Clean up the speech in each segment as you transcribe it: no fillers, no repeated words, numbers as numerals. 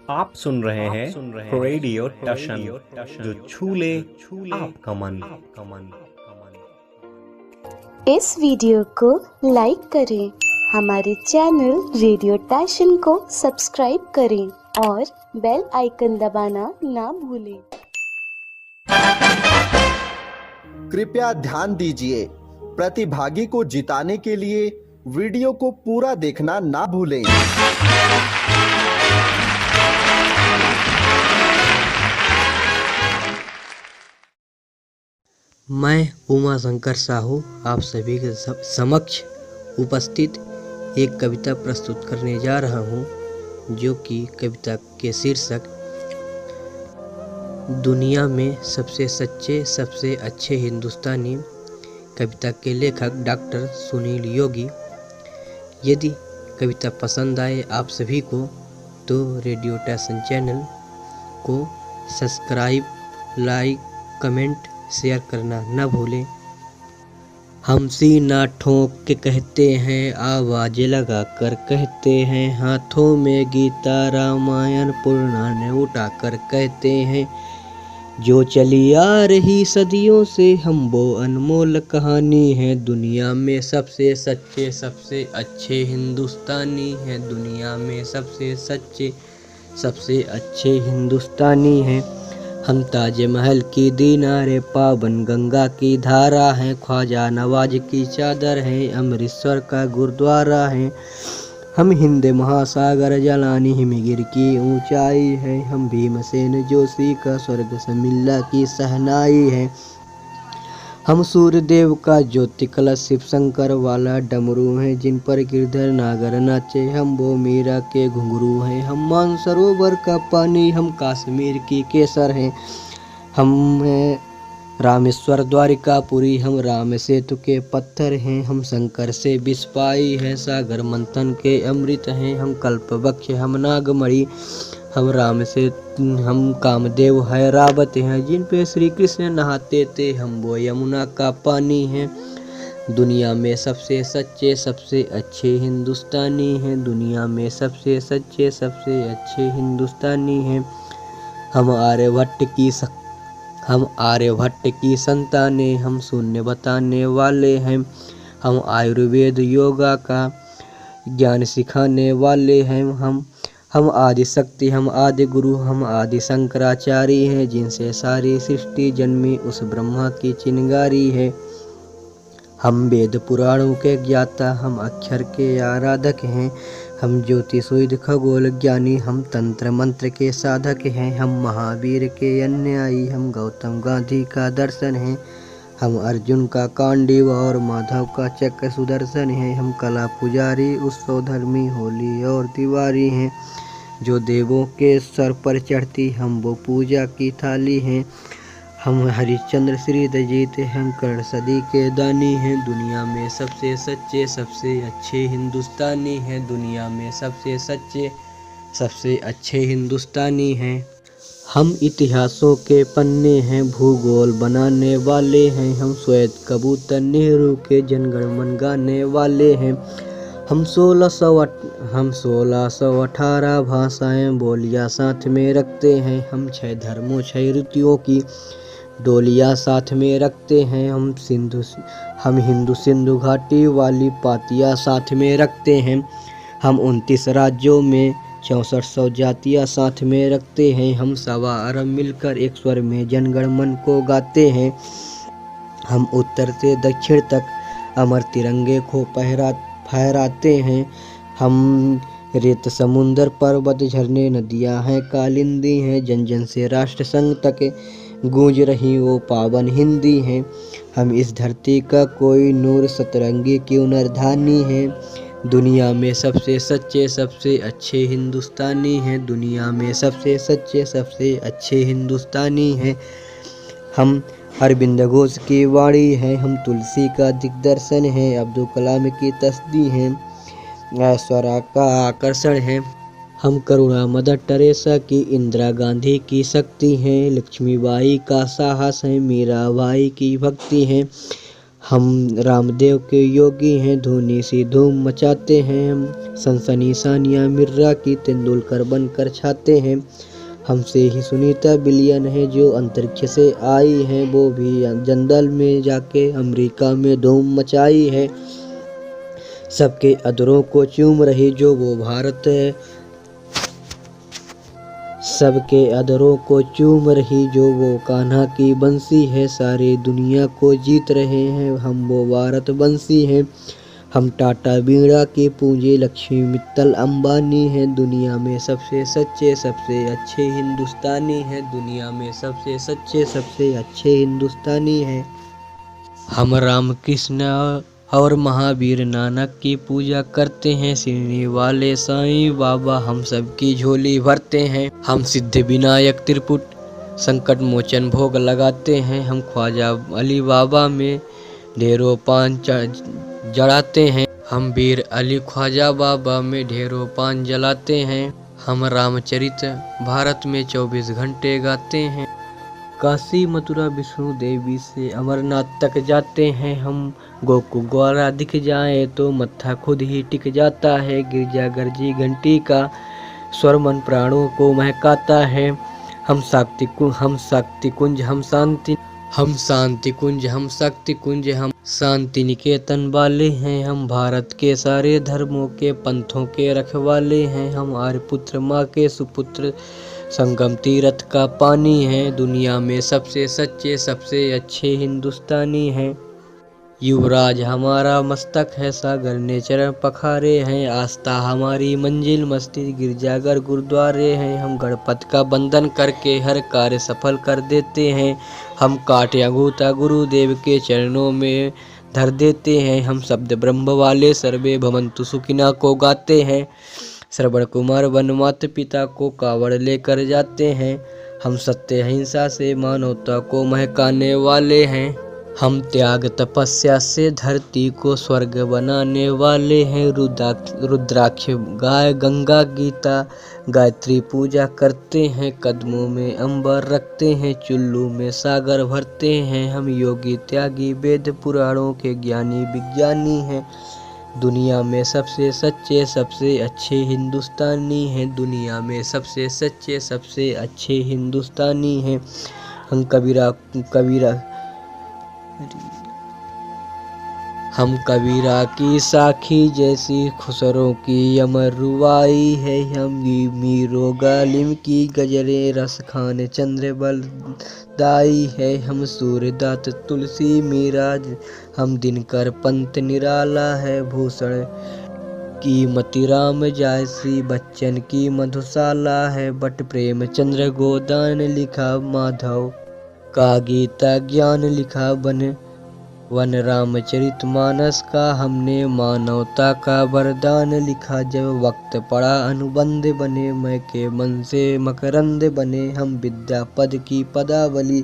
आप सुन रहे हैं रेडियो टशन, जो छू ले आपका मन। इस वीडियो को लाइक करें, हमारे चैनल रेडियो टशन को सब्सक्राइब करें और बेल आइकन दबाना ना भूलें। कृपया ध्यान दीजिए, प्रतिभागी को जिताने के लिए वीडियो को पूरा देखना ना भूलें। मैं उमा शंकर साहू आप सभी के समक्ष उपस्थित एक कविता प्रस्तुत करने जा रहा हूँ, जो कि कविता के शीर्षक दुनिया में सबसे सच्चे सबसे अच्छे हिंदुस्तानी। कविता के लेखक डॉक्टर सुनील योगी। यदि कविता पसंद आए आप सभी को तो रेडियो टशन चैनल को सब्सक्राइब, लाइक, कमेंट, शेयर करना न भूलें। हम सीना ठोक के कहते हैं, आवाज लगा कर कहते हैं, हाथों में गीता रामायण पुराण उठा कर कहते हैं, जो चली आ रही सदियों से हम वो अनमोल कहानी है। दुनिया में सबसे सच्चे सबसे अच्छे हिंदुस्तानी हैं, दुनिया में सबसे सच्चे सबसे अच्छे हिंदुस्तानी हैं। हम ताज महल की दीनारे, पावन गंगा की धारा हैं, ख्वाजा नवाज की चादर हैं, अमृतसर का गुरुद्वारा है। हम हिंद महासागर जलानी हिमगिर की ऊंचाई है, हम भीमसेन जोशी का स्वर्ग समिल्ला की सहनाई है। हम सूर्यदेव का ज्योति कलश शिव शंकर वाला डमरू हैं, जिन पर गिरधर नागर नाचे, हम वो मीरा के घुंघरू हैं। हम मानसरोवर का पानी, हम कश्मीर की केसर हैं। हम हैं रामेश्वर द्वारिकापुरी, हम राम सेतु के पत्थर हैं। हम शंकर से विष पाई हैं, सागर मंथन के अमृत हैं। हम कल्पवृक्ष, हम नागमणि, हम राम से हम कामदेव है रावत हैं, जिन पे श्री कृष्ण नहाते थे, हम वो यमुना का पानी हैं। दुनिया में सबसे सच्चे सबसे अच्छे हिंदुस्तानी हैं, दुनिया में सबसे सच्चे सबसे अच्छे हिंदुस्तानी हैं। हम आर्यभट्ट की संतानें, हम शून्य बताने वाले हैं। हम आयुर्वेद योगा का ज्ञान सिखाने वाले हैं। हम आदि शक्ति, हम आदि गुरु, हम आदि शंकराचार्य हैं, जिनसे सारी सृष्टि जन्मी उस ब्रह्मा की चिंगारी है। हम वेद पुराणों के ज्ञाता, हम अक्षर के आराधक हैं। हम ज्योतिषविद खगोल ज्ञानी, हम तंत्र मंत्र के साधक हैं। हम महावीर के अनुयायी, हम गौतम गांधी का दर्शन हैं। हम अर्जुन का कांडीव और माधव का चक्र सुदर्शन है। हम कला पुजारी, उत्सव धर्मी, होली और दिवाली हैं। जो देवों के सर पर चढ़ती, हम वो पूजा की थाली हैं। हम हरिश्चंद्र श्रीदजीत, हम कर्ण सदी के दानी हैं। दुनिया में सबसे सच्चे सबसे अच्छे हिंदुस्तानी हैं, दुनिया में सबसे सच्चे सबसे अच्छे हिंदुस्तानी हैं। हम इतिहासों के पन्ने हैं, भूगोल बनाने वाले हैं। हम श्वेत कबूतर नेहरू के जनगण मन गाने वाले हैं। हम 1618 भाषाएं बोलियां साथ में रखते हैं। हम 6 धर्मों 6 ऋतुओं की डोलियां साथ में रखते हैं। हम हिंदू सिंधु घाटी वाली पातियां साथ में रखते हैं। हम 29 राज्यों में 6400 जातियाँ साथ में रखते हैं। हम 1.25 अरब मिलकर एक स्वर में जनगण मन को गाते हैं। हम उत्तर से दक्षिण तक अमर तिरंगे को फहराते हैं। हम रेत समुंदर पर्वत झरने नदियाँ हैं कालिंदी हैं, जन जन से राष्ट्र संघ तक गूंज रही वो पावन हिंदी हैं। हम इस धरती का कोई नूर सतरंगी की नरधानी है। दुनिया में सबसे सच्चे सबसे अच्छे हिंदुस्तानी हैं, दुनिया में सबसे सच्चे सबसे अच्छे हिंदुस्तानी हैं। हम अरविंद घोष की वाणी है, हम तुलसी का दिग्दर्शन है, अब्दुल कलाम की तस्दी है, ऐश्वर्या का आकर्षण है। हम करुणा मदर टेरेसा की, इंदिरा गांधी की शक्ति हैं, लक्ष्मीबाई का साहस है, मीराबाई की भक्ति है। हम रामदेव के योगी हैं, धोनी सी धूम मचाते हैं। हम सनसनी सानिया मिर्जा की तेंदुलकर बनकर छाते हैं। हमसे ही सुनीता विलियम है जो अंतरिक्ष से आई है, वो भी जंगल में जाके अमेरिका में धूम मचाई है। सबके अधरों को चूम रही जो वो भारत है, सबके अधरों को चूम रही जो वो कान्हा की बंसी है। सारी दुनिया को जीत रहे हैं हम, वो भारत बंसी हैं। हम टाटा बिरला की पूंजी लक्ष्मी मित्तल अंबानी हैं। दुनिया में सबसे सच्चे सबसे अच्छे हिंदुस्तानी हैं, दुनिया में सबसे सच्चे सबसे अच्छे हिंदुस्तानी हैं। हम रामकृष्ण और महावीर नानक की पूजा करते हैं। शिरडी वाले साईं बाबा हम सबकी झोली भरते हैं। हम सिद्ध विनायक त्रिपुट संकट मोचन भोग लगाते हैं। हम ख्वाजा अली बाबा में ढेरों पान जलाते हैं। हम वीर अली ख्वाजा बाबा में ढेरों पान जलाते हैं। हम रामचरित भारत में 24 घंटे गाते हैं। काशी मथुरा विष्णु देवी से अमरनाथ तक जाते हैं। हम गोकुल ग्वाला दिख जाए तो मत्था खुद ही टिक जाता है। गिरजा गर्जी घंटी का स्वर मन प्राणों को महकाता है। हम शक्ति कुंज हम शांति कुंज हम शक्ति कुंज हम शांति निकेतन वाले हैं। हम भारत के सारे धर्मों के पंथों के रखवाले हैं। हम आर्यपुत्र माँ के सुपुत्र संगम तीर्थ का पानी है। दुनिया में सबसे सच्चे सबसे अच्छे हिंदुस्तानी हैं। युवराज हमारा मस्तक है, सागर ने चरण पखारे हैं। आस्था हमारी मंजिल मस्जिद गिरजाघर गुरुद्वारे हैं। हम गणपति का बंधन करके हर कार्य सफल कर देते हैं। हम काट अंगूठा गुरुदेव के चरणों में धर देते हैं। हम शब्द ब्रह्म वाले सर्वे भवन्तु सुखिना को गाते हैं। श्रवण कुमार वन माता पिता को कावड़ लेकर जाते हैं। हम सत्य अहिंसा से मानवता को महकाने वाले हैं। हम त्याग तपस्या से धरती को स्वर्ग बनाने वाले हैं। रुद्राक्ष गाय गंगा गीता गायत्री पूजा करते हैं। कदमों में अंबर रखते हैं, चुल्लू में सागर भरते हैं। हम योगी त्यागी वेद पुराणों के ज्ञानी विज्ञानी हैं। दुनिया में सबसे सच्चे सबसे अच्छे हिंदुस्तानी हैं। दुनिया में सबसे सच्चे सबसे अच्छे हिंदुस्तानी हैं। हम कबीरा की साखी जैसी खुसरों की अमर रुवाई है। हम मीरो गालिम की गजरे रस खान चंद्र बलदाई है। हम सूर्यदात तुलसी मीराज हम दिनकर पंत निराला है। भूषण की मतिराम जायसी बच्चन की मधुशाला है। बट प्रेमचंद्र गोदान लिखा माधव का गीता ज्ञान लिखा वन रामचरित मानस का हमने मानवता का वरदान लिखा। जब वक्त पड़ा अनुबंध बने मैं के मन से मकरंद बने। हम विद्या पद की पदावली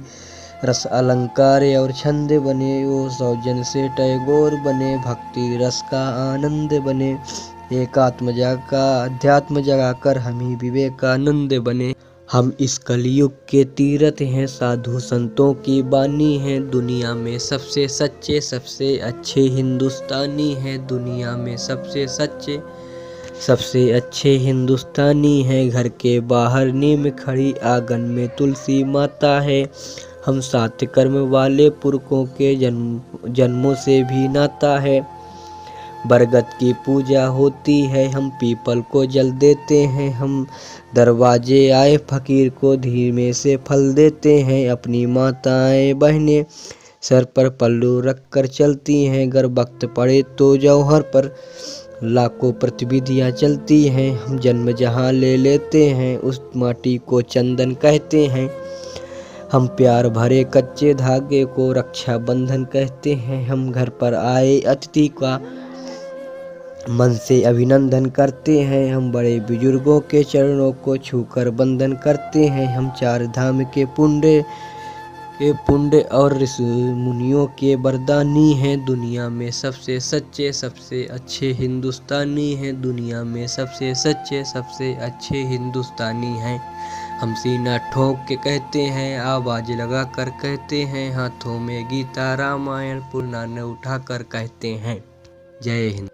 रस अलंकार और छंद बने। वो सौजन से टैगोर बने, भक्ति रस का आनंद बने। एकात्म का अध्यात्म जगाकर हम ही विवेकानंद बने। हम इस कलयुग के तीरथ हैं, साधु संतों की बानी हैं। दुनिया में सबसे सच्चे सबसे अच्छे हिंदुस्तानी हैं। दुनिया में सबसे सच्चे सबसे अच्छे हिंदुस्तानी हैं। घर के बाहर नीम खड़ी आंगन में तुलसी माता है। हम 7 कर्म वाले पुरखों के जन्मों से भी नाता है। बरगद की पूजा होती है, हम पीपल को जल देते हैं। हम दरवाजे आए फकीर को धीमे से फल देते हैं। अपनी माताएं बहनें सर पर पल्लू रख कर चलती हैं। अगर वक्त पड़े तो जौहर पर लाखों प्रतिविधियाँ चलती हैं। हम जन्म जहाँ ले लेते हैं उस माटी को चंदन कहते हैं। हम प्यार भरे कच्चे धागे को रक्षा बंधन कहते हैं। हम घर पर आए अतिथि का मन से अभिनंदन करते हैं। हम बड़े बुजुर्गों के चरणों को छूकर वंदन करते हैं। हम 4 धाम के पुण्य और ऋषि मुनियों के वरदानी हैं। दुनिया में सबसे सच्चे सबसे अच्छे हिंदुस्तानी हैं। दुनिया में सबसे सच्चे सबसे अच्छे हिंदुस्तानी हैं। हम सीना ठोक के कहते हैं, आवाज लगा कर कहते हैं, हाथों में गीता रामायण पुराण उठा कर कहते हैं। जय हिंद।